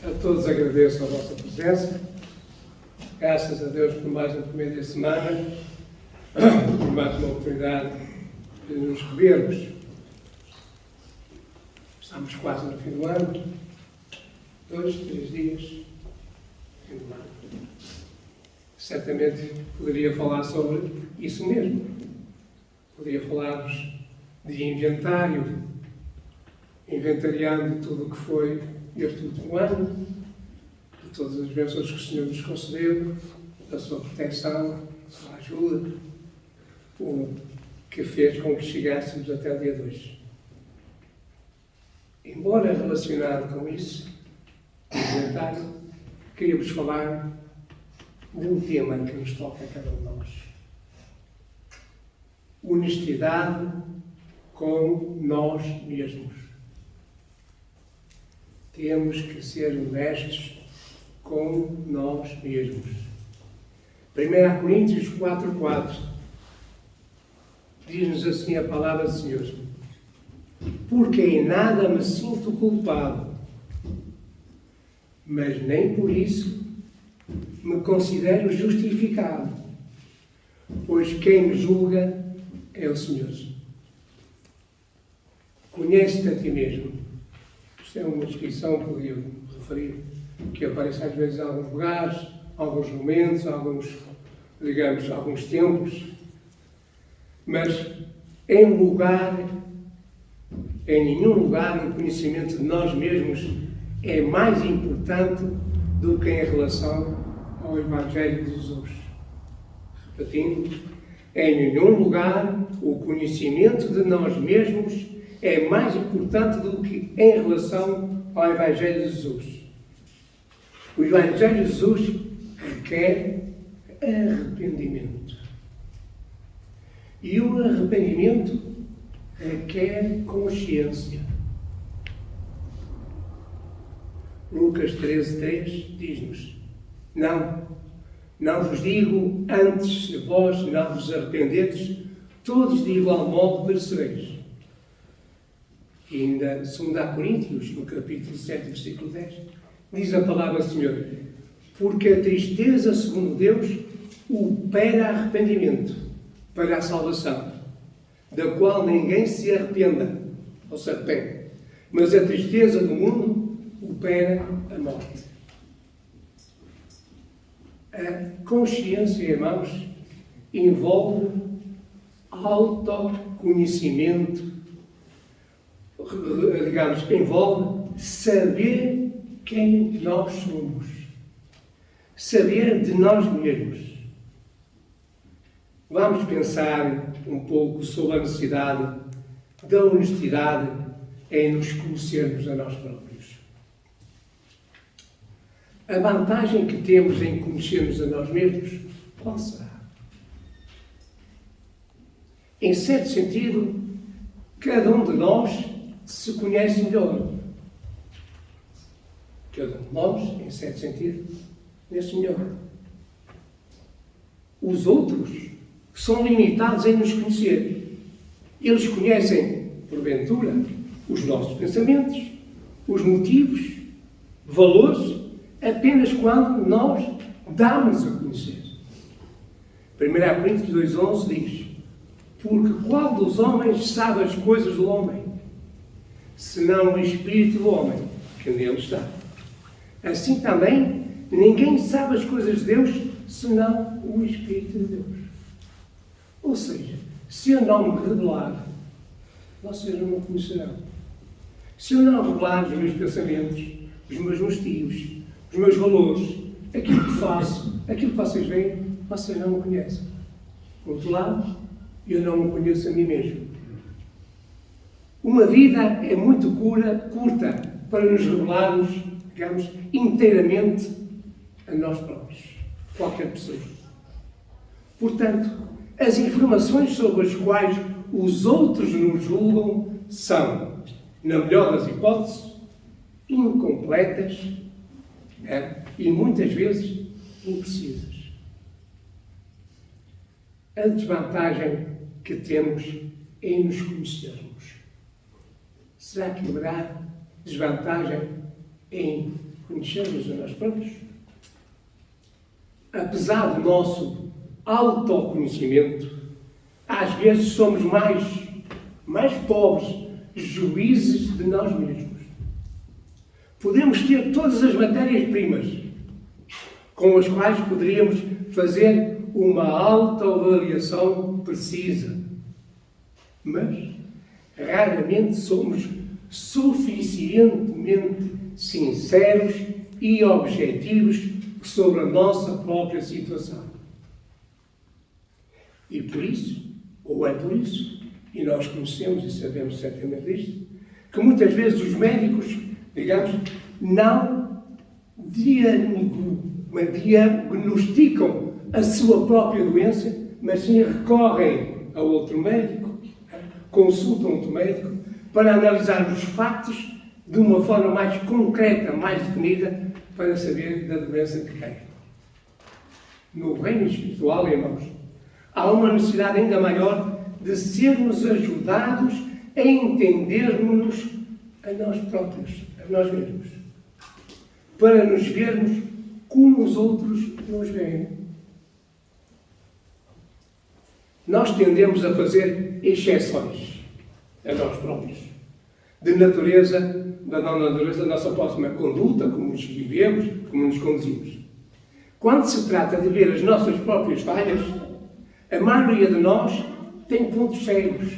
A todos agradeço a vossa presença. Graças a Deus por mais um primeiro da semana, por mais uma oportunidade de nos revermos. Estamos quase no fim do ano. 2, 3 dias, fim do ano. Certamente poderia falar sobre isso mesmo. Poderia falar-vos de inventário, inventariando tudo o que foi este último ano, de todas as bênçãos que o Senhor nos concedeu, da sua proteção, da sua ajuda, o que fez com que chegássemos até o dia 2. Embora relacionado com isso, inventário, queria-vos falar de um tema que nos toca a cada um de nós. Honestidade com nós mesmos. Temos que ser honestos com nós mesmos. 1 Coríntios 4:4 diz-nos assim a palavra do Senhor: porque em nada me sinto culpado, mas nem por isso me considero justificado, pois quem me julga é o Senhor. Conhece-te a ti mesmo. Isto é uma descrição que eu ia referir, que aparece às vezes em alguns lugares, alguns momentos, alguns tempos, mas em nenhum lugar o conhecimento de nós mesmos é mais importante do que em relação ao Evangelho de Jesus. Repetindo, em nenhum lugar o conhecimento de nós mesmos é mais importante do que em relação ao Evangelho de Jesus. O Evangelho de Jesus requer arrependimento. E o arrependimento requer consciência. Lucas 13:3 diz-nos: Não vos digo antes, se vós não vos arrependedes, todos de igual modo perecereis. E ainda 2 Coríntios, no capítulo 7, versículo 10, diz a palavra do Senhor: porque a tristeza, segundo Deus, opera arrependimento para a salvação, da qual ninguém se arrependa, ou se arrepende. Mas a tristeza do mundo opera a morte. A consciência, irmãos, envolve autoconhecimento, envolve saber quem nós somos, saber de nós mesmos. Vamos pensar um pouco sobre a necessidade da honestidade em nos conhecermos a nós próprios. A vantagem que temos em conhecermos a nós mesmos, qual será? Em certo sentido, cada um de nós se conhece melhor. Cada um de nós, em certo sentido, conhece melhor. Os outros são limitados em nos conhecer. Eles conhecem, porventura, os nossos pensamentos, os motivos, valores, apenas quando nós damos a conhecer. 1 Coríntios 2:11 diz: porque qual dos homens sabe as coisas do homem, senão o Espírito do homem que nele está? Assim também, ninguém sabe as coisas de Deus, senão o Espírito de Deus. Ou seja, se eu não me revelar, vocês não me conhecerão. Se eu não revelar os meus pensamentos, os meus motivos, os meus valores, aquilo que faço, aquilo que vocês veem, vocês não me conhecem. Por outro lado, eu não me conheço a mim mesmo. Uma vida é muito curta para nos revelarmos, digamos, inteiramente a nós próprios. Qualquer pessoa. Portanto, as informações sobre as quais os outros nos julgam são, na melhor das hipóteses, incompletas, e muitas vezes imprecisas. A desvantagem que temos em nos conhecermos. Será que haverá desvantagem em conhecermos a nós próprios. Apesar do nosso autoconhecimento, às vezes somos mais pobres juízes de nós mesmos. Podemos ter todas as matérias-primas com as quais poderíamos fazer uma autoavaliação precisa, mas raramente somos suficientemente sinceros e objetivos sobre a nossa própria situação. E por isso, ou é por isso, e nós conhecemos e sabemos certamente disto, que muitas vezes os médicos, digamos, não diagnosticam a sua própria doença, mas sim recorrem a outro médico, consultam outro médico, para analisar os factos de uma forma mais concreta, mais definida, para saber da doença que tem. No reino espiritual, irmãos, há uma necessidade ainda maior de sermos ajudados a entendermos-nos a nós próprios, a nós mesmos, para nos vermos como os outros nos veem. Nós tendemos a fazer exceções a nós próprios, da não natureza da nossa próxima conduta, como nos vivemos, como nos conduzimos. Quando se trata de ver as nossas próprias falhas, a maioria de nós tem pontos cegos.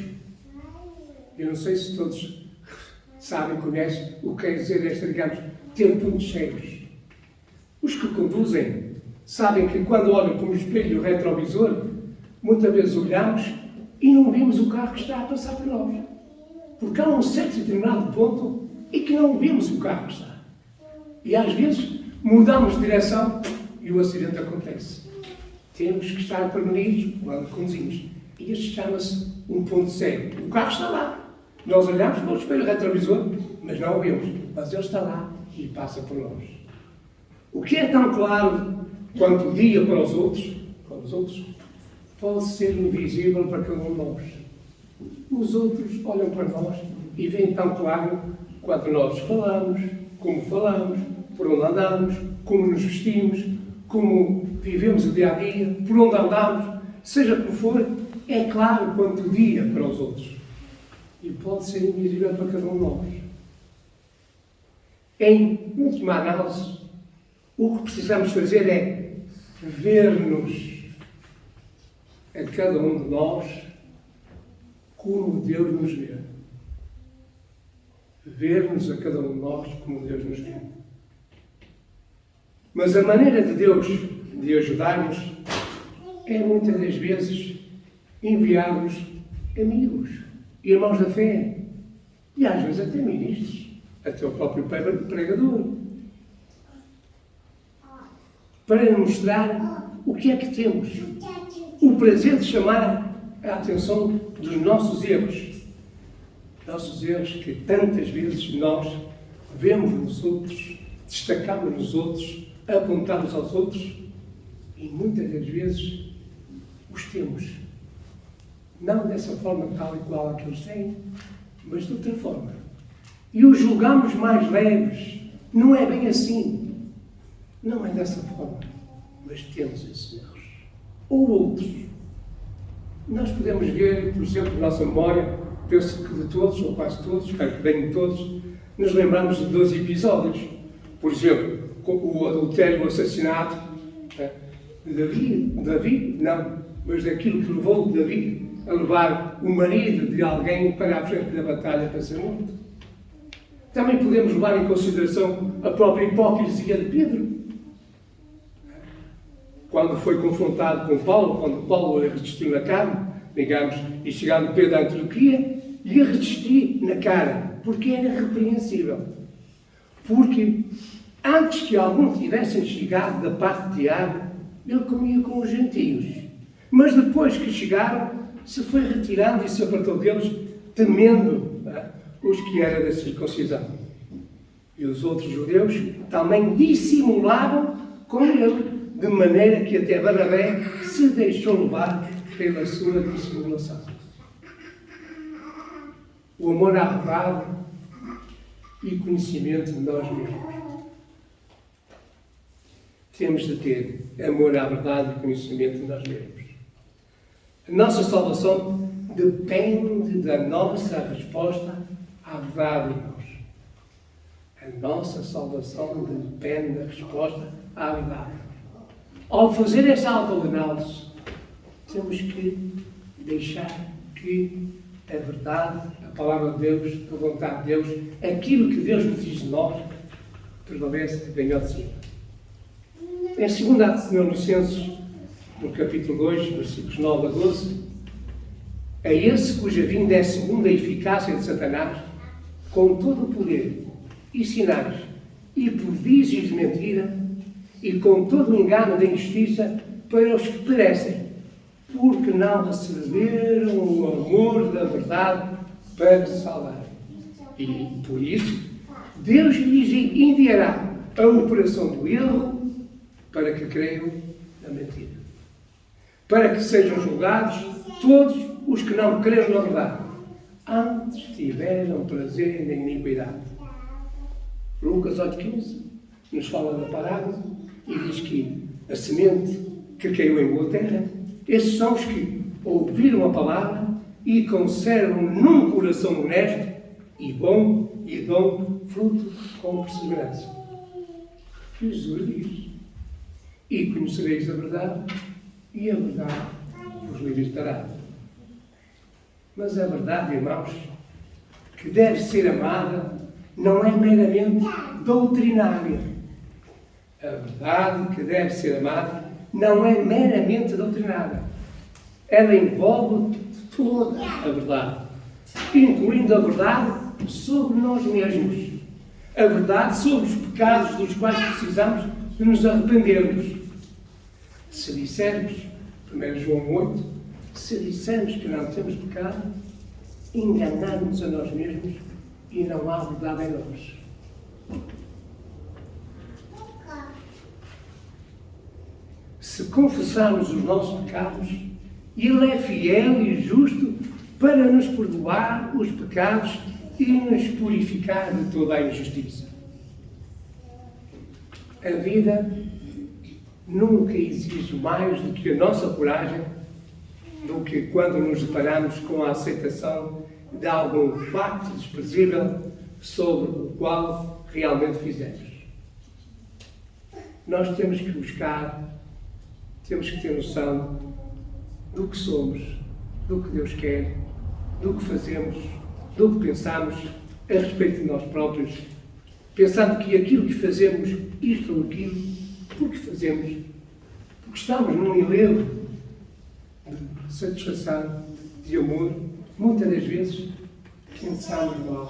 Eu não sei se todos sabem, conhecem o que quer dizer digamos, ter pontos cegos. Os que conduzem sabem que quando olham para o espelho retrovisor, muitas vezes olhamos e não vemos o carro que está a passar por nós. Porque há um certo e determinado ponto em que não vemos o carro que está. E às vezes mudamos de direção e o acidente acontece. Temos que estar prevenidos quando conduzimos. E este chama-se um ponto cego. O carro está lá. Nós olhamos para o espelho retrovisor, mas não o vemos. Mas ele está lá e passa por nós. O que é tão claro quanto o dia para os outros, pode ser invisível para cada um de nós. Os outros olham para nós e veem tão claro quanto nós falamos, por onde andamos, como nos vestimos, como vivemos o dia a dia, por onde andamos, seja como for, é claro quanto o dia para os outros. E pode ser invisível para cada um de nós. Em última análise, o que precisamos fazer é ver-nos a cada um de nós como Deus nos vê. Ver-nos a cada um de nós como Deus nos vê. Mas a maneira de Deus de ajudar-nos é muitas das vezes enviar-nos amigos, irmãos da fé, e às vezes até ministros, até o próprio pregador, para nos mostrar o que é que temos, o prazer de chamar a atenção dos nossos erros que tantas vezes nós vemos nos outros, destacamos nos outros, apontamos aos outros e muitas das vezes os temos. Não dessa forma tal e qual a que eles têm, mas de outra forma. E os julgamos mais leves. Não é bem assim. Não é dessa forma. Mas temos esses erros. Ou outros. Nós podemos ver, por exemplo, na nossa memória, penso que de todos, ou quase todos, espero que bem de todos, nos lembramos de 2 episódios. Por exemplo, o adultério e o assassinato de Davi, mas daquilo que levou Davi a levar o marido de alguém para a frente da batalha para ser morto. Também podemos levar em consideração a própria hipocrisia de Pedro. Quando foi confrontado com Paulo, quando Paulo lhe resistiu na carne, digamos, e chegando Pedro à Antioquia, lhe resisti na cara, porque era repreensível. Porque antes que alguns tivessem chegado da parte de Tiago, ele comia com os gentios. Mas depois que chegaram, se foi retirando e se apartou deles, temendo os que eram da circuncisão. E os outros judeus também dissimulavam com ele, de maneira que até Barnabé se deixou levar pela sua dissimulação. O amor arrogado e conhecimento de nós mesmos. temos de ter amor à verdade e conhecimento de nós mesmos. A nossa salvação depende da nossa resposta à verdade em nós. A nossa salvação depende da resposta à verdade. Ao fazer esta autoanálise, temos que deixar que a verdade, a palavra de Deus, a vontade de Deus, aquilo que Deus nos diz de nós, prevalece e ganha de cima. Em 2 Tessalonicenses, no capítulo 2, versículos 9 a 12, a esse cuja vinda é segundo a eficácia de Satanás, com todo o poder e sinais e prodígios de mentira e com todo o engano da injustiça para os que perecem, porque não receberam o amor da verdade para se salvar. E, por isso, Deus lhes enviará a operação do erro para que creiam na mentira. Para que sejam julgados todos os que não creram na verdade, antes tiveram prazer na iniquidade. Lucas 8,15 nos fala da parábola e diz que a semente que caiu em boa terra, esses são os que ouviram a palavra e conservam num coração honesto e bom e dão fruto com perseverança. Jesus diz: e conhecereis a verdade, e a verdade vos libertará. Mas a verdade, irmãos, que deve ser amada, não é meramente doutrinária. A verdade que deve ser amada não é meramente doutrinária. Ela envolve toda a verdade, incluindo a verdade sobre nós mesmos, a verdade sobre os pecados dos quais precisamos de nos arrependermos. Se dissermos, 1 João 8, se dissermos que não temos pecado, enganamos a nós mesmos e não há verdade em nós. Se confessarmos os nossos pecados, Ele é fiel e justo para nos perdoar os pecados e nos purificar de toda a injustiça. A vida nunca exige mais do que a nossa coragem, do que quando nos deparamos com a aceitação de algum facto desprezível sobre o qual realmente fizemos. Nós temos que buscar, temos que ter noção do que somos, do que Deus quer, do que fazemos, do que pensamos a respeito de nós próprios, pensando que aquilo que fazemos, isto ou aquilo, porque fazemos, porque estamos num elevo de satisfação, de amor, muitas das vezes pensamos mal,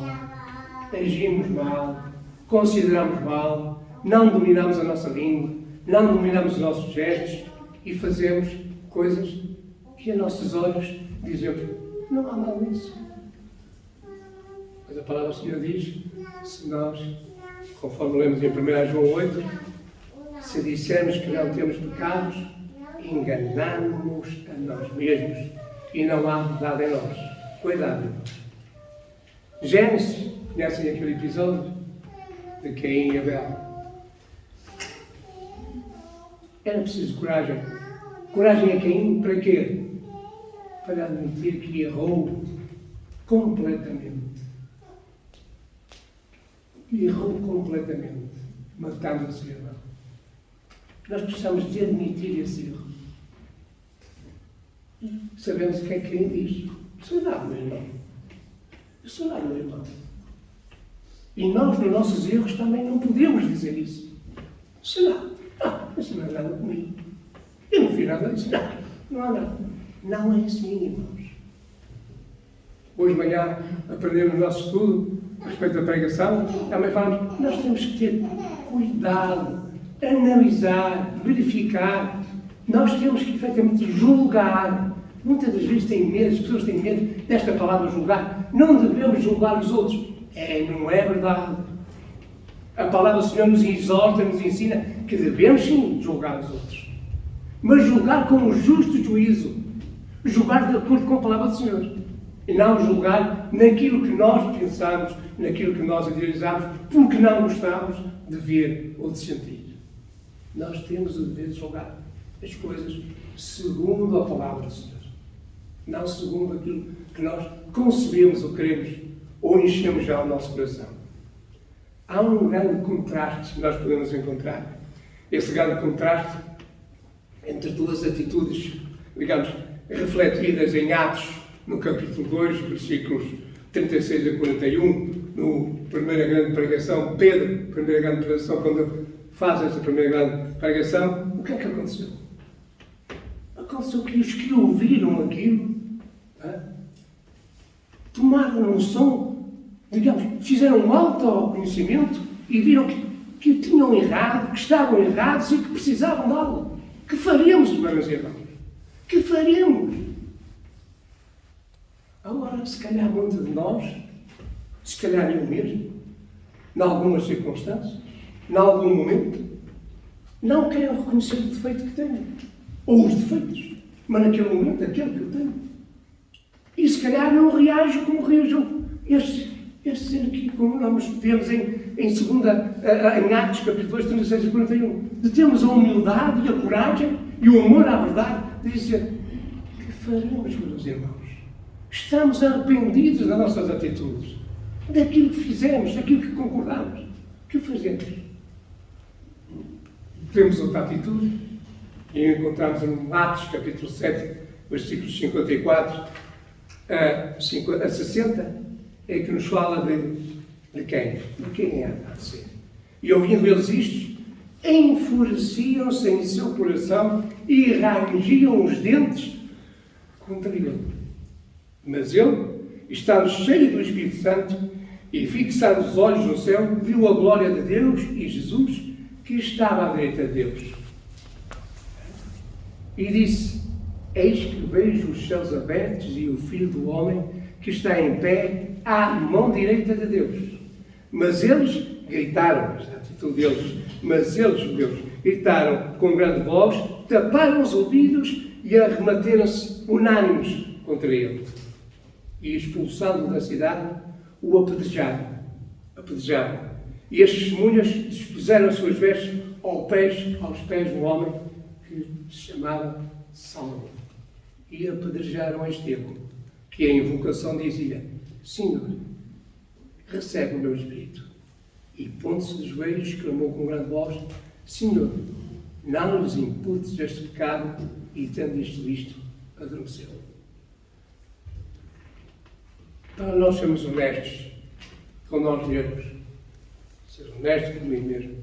agimos mal, consideramos mal, não dominamos a nossa língua, não dominamos os nossos gestos e fazemos coisas que a nossos olhos dizemos: não há mal nisso. Mas a palavra do Senhor diz: se nós, conforme lemos em 1 João 8, se dissermos que não temos pecados, enganamos a nós mesmos e não há verdade em nós. Cuidado, irmãos. Gênesis, conhecem aquele episódio de Caim e Abel? Era preciso coragem. Coragem a Caim para quê? Para admitir que errou completamente. Errou completamente, matando o seu irmão. Nós precisamos de admitir esse erro. Sabemos o que é que Caim diz. Será, meu irmão? Será, meu irmão? E nós, nos nossos erros, também não podemos dizer isso. Será? Isso não é nada comigo. Eu não fiz nada disso. Não há nada. Não é assim, irmãos. Hoje de manhã aprendemos no nosso estudo a respeito da pregação. Também falamos, nós temos que ter cuidado, analisar, verificar. Nós temos que, efetivamente, julgar. Muitas das vezes têm medo, as pessoas têm medo desta palavra julgar. Não devemos julgar os outros. Não é verdade. A palavra do Senhor nos exorta, nos ensina que devemos sim julgar os outros. Mas julgar com um justo juízo. Julgar de acordo com a palavra do Senhor. E não julgar naquilo que nós pensamos, naquilo que nós idealizamos, porque não gostamos de ver ou de sentir. Nós temos o dever de julgar as coisas segundo a palavra do Senhor. Não segundo aquilo que nós concebemos ou queremos ou enchemos já o nosso coração. Há um grande contraste que nós podemos encontrar. Esse grande contraste entre duas atitudes, digamos, refletidas em Atos, no capítulo 2, versículos 36 a 41, no primeira grande pregação, Pedro, primeira grande pregação, quando faz essa primeira grande pregação, o que é que aconteceu? Aconteceu que os que ouviram aquilo, tomaram um som, digamos, fizeram um autoconhecimento e viram que tinham errado, que estavam errados e que precisavam de algo. Que faremos, meus irmãos? Que faremos? Agora, se calhar muitos de nós, se calhar eu mesmo, em algumas circunstâncias, em algum momento, não quero reconhecer o defeito que tenho. Ou os defeitos. Mas naquele momento, aquele que eu tenho. E se calhar não reajo como reagiu este ser aqui, como nós temos em Atos, capítulo 2, 36 e 41. De termos a humildade e a coragem e o amor à verdade de dizer: que faremos, meus irmãos? Estamos arrependidos das nossas atitudes, daquilo que fizemos, daquilo que concordamos. O que fazemos? Temos outra atitude e encontramos em Atos, capítulo 7, versículos 54 a 60, é que nos fala de quem? De quem é a ser. E ouvindo eles isto, enfureciam-se em seu coração e rangiam os dentes contra ele. Mas ele, estando cheio do Espírito Santo e fixando os olhos no céu, viu a glória de Deus e Jesus, que estava à direita de Deus. E disse: eis que vejo os céus abertos e o Filho do Homem que está em pé à mão direita de Deus. Mas eles gritaram, esta atitude deles, mas eles, judeus, gritaram com grande voz, taparam os ouvidos e arremateram-se unânimes contra ele. E expulsando da cidade, o apedrejaram. E as testemunhas dispuseram as suas vestes aos pés do homem que se chamava Saulo. E apedrejaram a Estevão, que a invocação dizia: Senhor, recebe o meu espírito. E pondo-se de joelhos, clamou com grande voz: Senhor, não lhes imputes este pecado. E tendo isto, adormeceu. Para nós sermos honestos com nós mesmos, ser honestos comigo mesmo,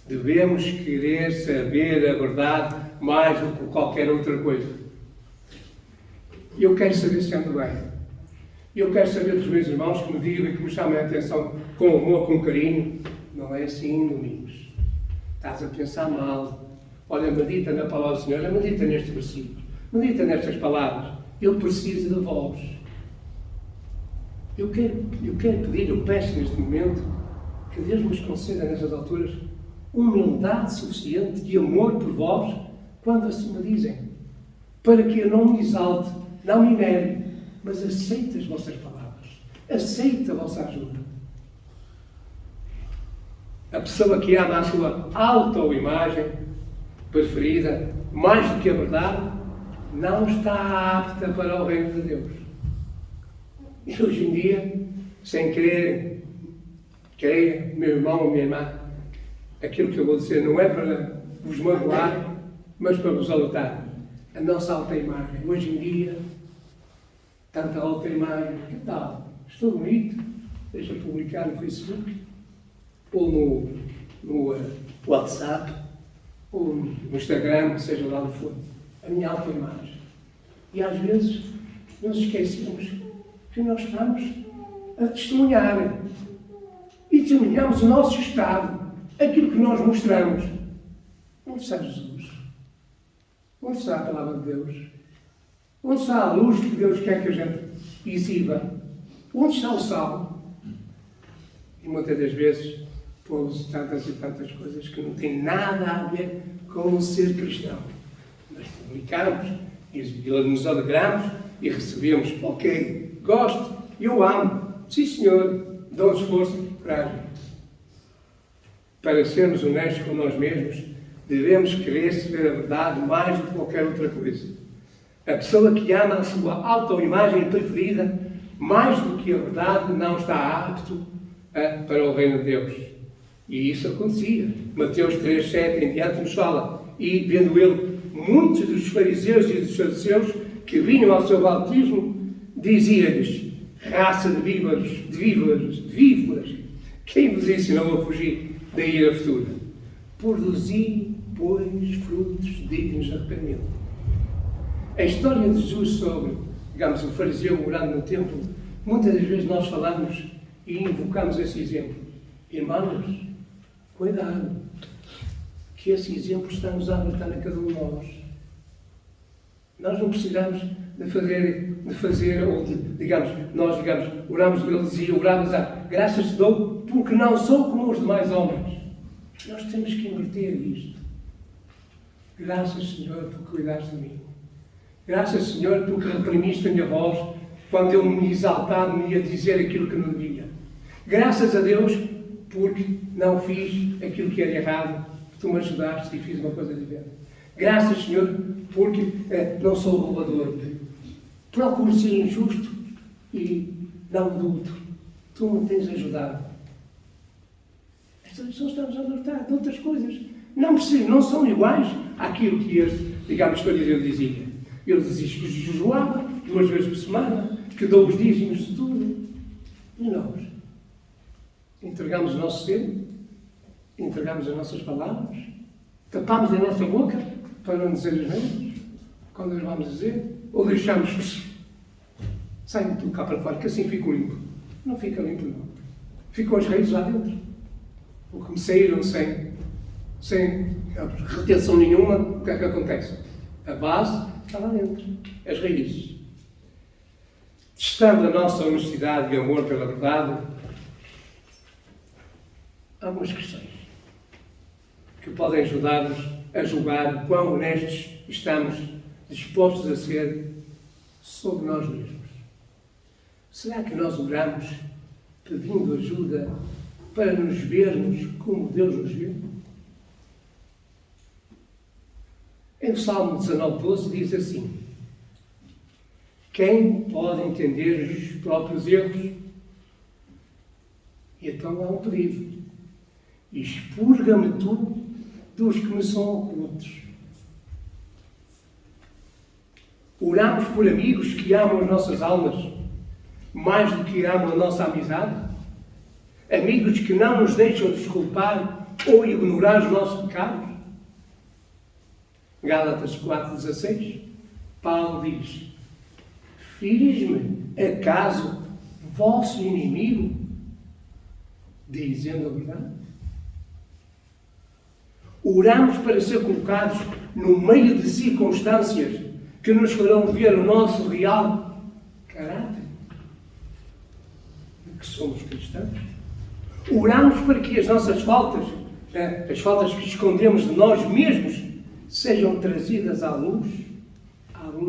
devemos querer saber a verdade mais do que qualquer outra coisa. E eu quero saber se ando bem. E eu quero saber dos meus irmãos que me digam e que me chamem a atenção com amor, com carinho. Não é assim, Domingos. Estás a pensar mal. Olha, medita na palavra do Senhor, medita neste versículo, medita nestas palavras. Eu preciso de vós. Eu quero pedir, eu peço neste momento, que Deus nos conceda nestas alturas humildade suficiente e amor por vós, quando assim me dizem, para que eu não me exalte, não me negue, mas aceite as vossas palavras, aceite a vossa ajuda. A pessoa que ama a sua autoimagem preferida, mais do que a verdade, não está apta para o reino de Deus. E hoje em dia, sem querer, creia, meu irmão ou minha irmã, aquilo que eu vou dizer não é para vos magoar, mas para vos alertar. A nossa autoimagem, hoje em dia, tanta autoimagem, que tal? Estou bonito, deixa publicar no Facebook, ou no WhatsApp, ou no Instagram, seja lá onde for. A minha autoimagem. E às vezes nos esquecemos que nós estamos a testemunhar. E testemunhamos o nosso estado, aquilo que nós mostramos. Onde está Jesus? Onde está a palavra de Deus? Onde está a luz que Deus quer que a gente exiba? Onde está o sal? E muitas das vezes pomos tantas e tantas coisas que não têm nada a ver com o ser cristão. Nós publicamos e nos alegramos e recebemos: ok, gosto, eu amo, sim senhor, dou-nos força, coragem. Para sermos honestos com nós mesmos, devemos querer saber a verdade mais do que qualquer outra coisa. A pessoa que ama a sua autoimagem preferida mais do que a verdade não está apto para o reino de Deus. E isso acontecia. Mateus 3,7 em diante nos fala. E vendo ele muitos dos fariseus e dos saduceus que vinham ao seu bautismo, dizia-lhes: raça de víboras, quem vos ensinou a fugir da ira futura? Produzi, pois, frutos dignos de arrependimento. A história de Jesus sobre, digamos, o fariseu orando no templo, muitas das vezes nós falamos e invocamos esse exemplo. Irmãos, cuidado, que esse exemplo está-nos a alertar a cada um de nós. Nós não precisamos de fazer nós oramos, ele dizia, oramos graças te dou, porque não sou como os demais homens. Nós temos que inverter isto. Graças, Senhor, por cuidares de mim. Graças, Senhor, porque reprimiste a minha voz quando eu me exaltava, me ia dizer aquilo que não devia. Graças a Deus, porque não fiz aquilo que era errado, tu me ajudaste e fiz uma coisa diferente. Graças, Senhor, porque não sou roubador. Procuro ser injusto e não adulto. Tu me tens ajudado. Estas pessoas estão-nos a alertar de outras coisas. Não são iguais àquilo que este, digamos, fariseu dizia. Ele dizia que jejuava 2 vezes por semana, que dou os dízimos de tudo. E nós entregamos o nosso ser, entregamos as nossas palavras, tapamos a nossa boca para não dizer as neiras, quando nós vamos dizer, ou deixamos, sai tudo cá para fora, que assim fico limpo. Não fica limpo, não. Ficam as raízes lá dentro. O que me saíram sem retenção nenhuma, o que é que acontece? A base está lá dentro, as raízes. Testando a nossa honestidade e amor pela verdade, há algumas questões que podem ajudar-nos a julgar quão honestos estamos dispostos a ser sobre nós mesmos. Será que nós oramos pedindo ajuda para nos vermos como Deus nos vê? Em Salmo 19:12 diz assim: quem pode entender os próprios erros? E então há um pedido: expurga-me tu dos que me são ocultos. Oramos por amigos que amam as nossas almas mais do que amam a nossa amizade? Amigos que não nos deixam desculpar ou ignorar os nossos pecados? Gálatas 4,16, Paulo diz: fiz-me acaso vosso inimigo, dizendo a verdade? Oramos para ser colocados no meio de circunstâncias que nos farão ver o nosso real caráter, que somos cristãos. Oramos para que as nossas faltas, as faltas que escondemos de nós mesmos, sejam trazidas à luz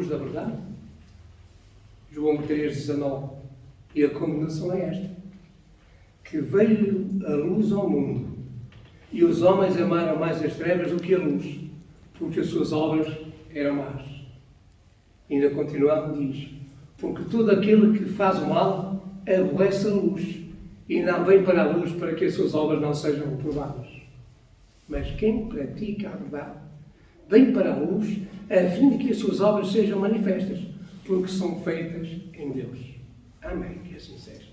da verdade. João 3,19. E a condenação é esta: que veio a luz ao mundo, e os homens amaram mais as trevas do que a luz, porque as suas obras eram más. E ainda continuando diz: porque todo aquele que faz o mal aborrece a luz, e não vem para a luz para que as suas obras não sejam reprovadas. Mas quem pratica a verdade vem para a luz, a fim de que as suas obras sejam manifestas, porque são feitas em Deus. Amém, que assim seja.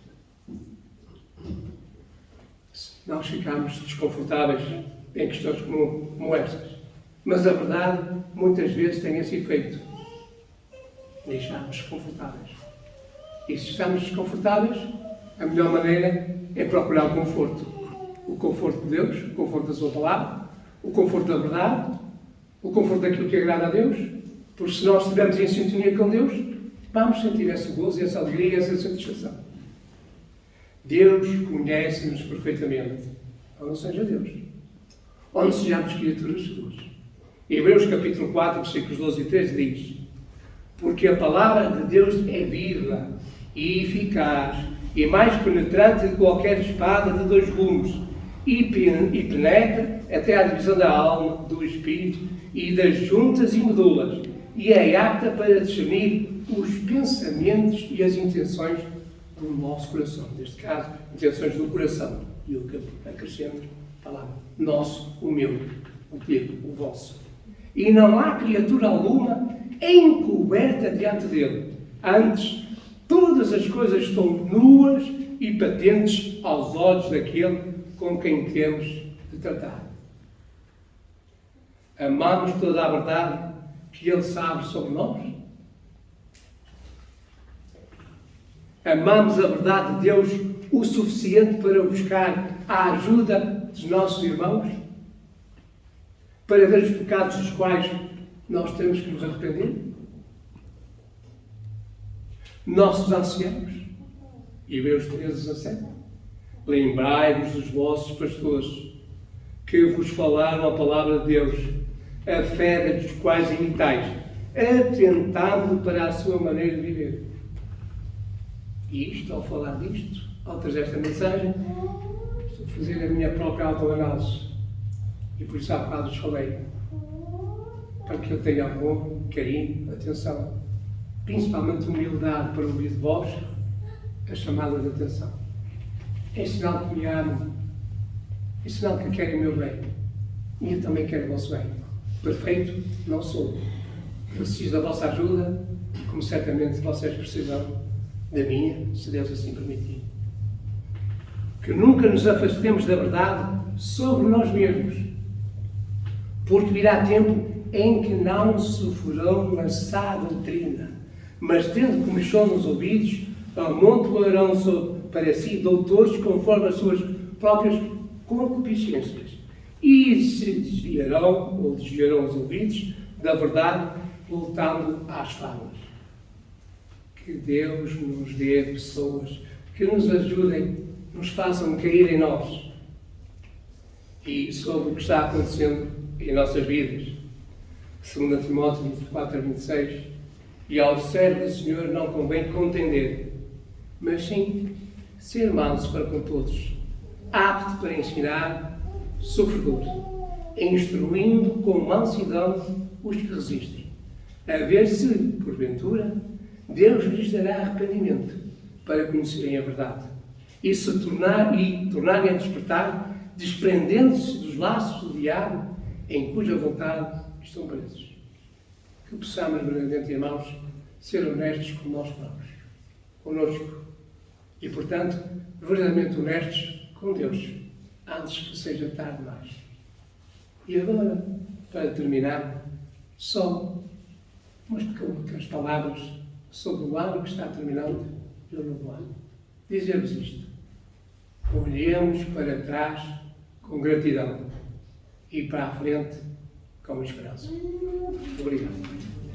Nós ficamos desconfortáveis em questões como estas. Mas a verdade, muitas vezes, tem esse efeito. Deixar-nos desconfortáveis. E se estamos desconfortáveis, a melhor maneira é procurar o conforto. O conforto de Deus, o conforto da sua palavra, o conforto da verdade, o conforto daquilo que agrada a Deus. Porque se nós estivermos em sintonia com Deus, vamos sentir esse gozo, essa alegria, essa satisfação. Deus conhece-nos perfeitamente. Ou não seja Deus. Ou não sejamos criaturas suas. Hebreus capítulo 4, versículos 12 e 13 diz: porque a palavra de Deus é viva e eficaz e mais penetrante que qualquer espada de 2 gumes, e penetra até à divisão da alma, do espírito e das juntas e medulas, e é apta para discernir os pensamentos e as intenções do nosso coração. Neste caso, intenções do coração. E eu acrescento a palavra nosso, o meu, o teu, o vosso. E não há criatura alguma encoberta diante dele. Antes, todas as coisas estão nuas e patentes aos olhos daquele com quem temos de tratar. Amamos toda a verdade que ele sabe sobre nós? Amamos a verdade de Deus o suficiente para buscar a ajuda dos nossos irmãos? Para ver os pecados dos quais nós temos que nos arrepender? Nossos anciãos, Hebreus 13:17, lembrai-vos dos vossos pastores, que vos falaram a palavra de Deus, a fé dos quais imitais, atentando para a sua maneira de viver. E isto, ao falar disto, ao trazer esta mensagem, estou a fazer a minha própria autoanálise. E por isso há bocado vos falei, para que eu tenha amor, carinho, atenção, principalmente humildade para ouvir de vós a chamada de atenção. É sinal que me amam, é sinal que querem o meu bem, e eu também quero o vosso bem. Perfeito não sou. Preciso da vossa ajuda, como certamente vocês precisam da minha, se Deus assim permitir. Que nunca nos afastemos da verdade sobre nós mesmos, porque virá tempo em que não sofrerão na sã doutrina, mas tendo comichão nos ouvidos, amontoarão para si doutores conforme as suas próprias concupiscências, e se desviarão os ouvidos da verdade, voltando às fábulas. Que Deus nos dê pessoas que nos ajudem, nos façam cair em nós e sobre o que está acontecendo em nossas vidas. 2 Timóteo 24:26, e ao servo do Senhor não convém contender, mas sim ser manso para com todos, apto para ensinar, sofredor, instruindo com mansidão os que resistem, a ver se, porventura, Deus lhes dará arrependimento para conhecerem a verdade e tornarem a despertar, desprendendo-se dos laços do diabo em cuja vontade estão presos. Que possamos, verdadeiramente, irmãos, ser honestos com nós próprios, conosco, e, portanto, verdadeiramente honestos com Deus, antes que seja tarde demais. E agora, para terminar, só umas pequenas palavras sobre o ano que está terminando e o novo ano. Dizer-vos isto: olhemos para trás com gratidão e para a frente com esperança. Obrigado.